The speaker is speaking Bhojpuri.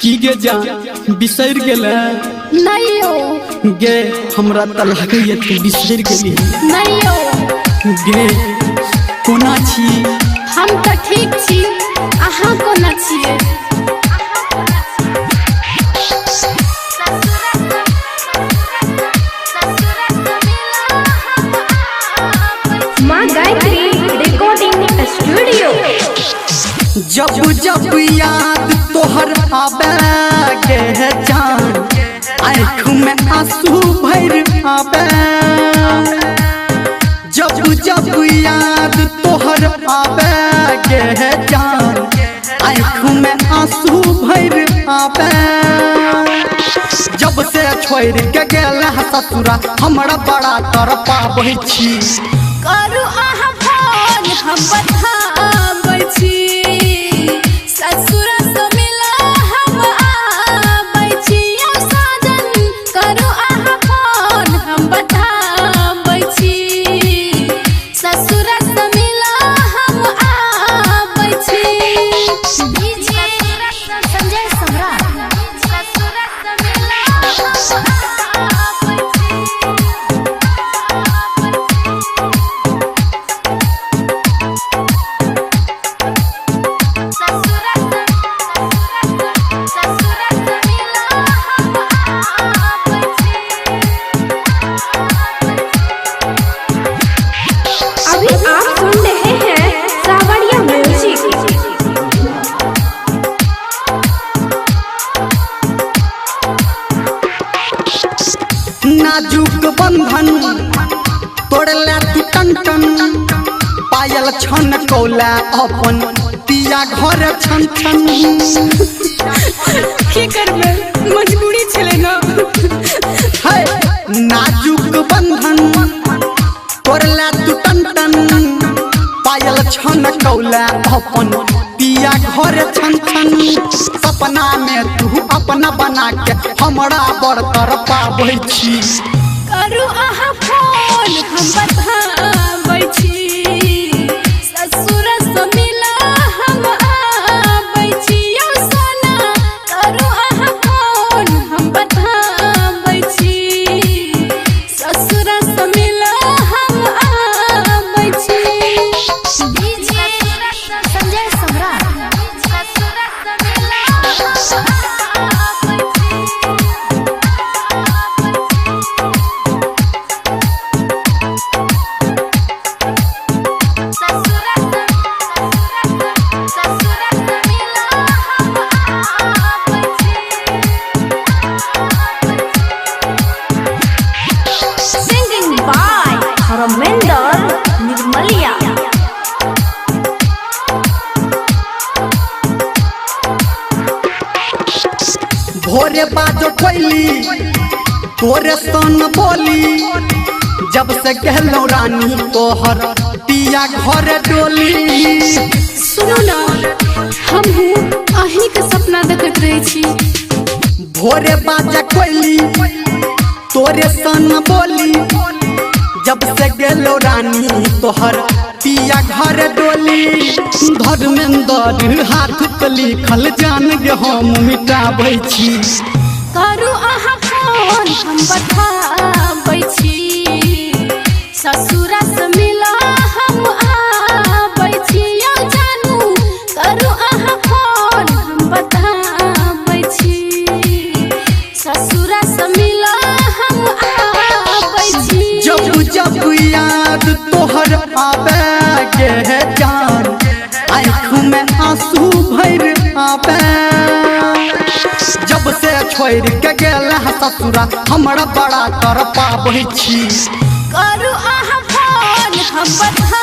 की गे जा बिसर गेले नहीं हो गे हमरा त लागैया तू बिसर गेली नहीं हो गे कोना छी हम तो ठीक छी अहाँ कोना छिए माँ गायत्री रिकॉर्डिंग स्टूडियो जब जब याद तोहर आवे गे जान आँख में आंसू भर आवे जब जब याद तोहर आवे गे जान आँख में आंसू भर आवे जब से छोड़ के गेल ससुरा हमरा बड़ा तर पाबै छी करू अहाँ फोन हम बताबै छी ससुरा से मिला हम आबै छी ओ साजन करू अहाँ फोन हम बताबै छी ससुरा से मिला हम आबै छी डीजे संजय सम्राट ससुरा से मिला हम आबै अभी आप सुन रहे हैं सावरिया म्यूजिक। नाजुक बंधन तोड़ला तू टन टन पायल छन कौला अपन पिया घर छन छन की करबे मजबूरी छले ना है नाजुक बंधन तोड़ला तू टन टन पायल छन कौला अपन पिया घर छन छन सपना में तू अपना बना के हमरा बड़ कर पाबै छी करू अहाँ फोन हम बताबै छी ससुर से मिला हम आबै छी ओ सोना करू अहाँ फोन हम बताबै छी ससुर से मिला हम आबै छी डीजे संजय सम्राट ससुर से मिला हम आबै Singing by Haraminder Nirmalia. भोरे बाजो कोइली तोरे सन बोली जब से कहलो रानी तोहर पिया घर डोली सुनो ना हम अहीं के सपना देखत रहे छी भोरे बाजा कोइली तोरे सन बोली जब से गेलो रानी तोहर पिया घर डोली धर्मेंद्र हाथ पे लिखल जान गे हम मिटाबै छी करू अहाँ फोन हम बताबै छी ससुरा से मिला हम आबै छी ओ जानू करू अहाँ फोन हम बताबै छी ससुरा से मिला हम आबै छी जब जब याद तोहर आवे गे जान आँख में आंसू भर आवे जब से छोड़ के गेल ससुरा हमरा बड़ा कर पाबै छी करू अहाँ फोन हम बता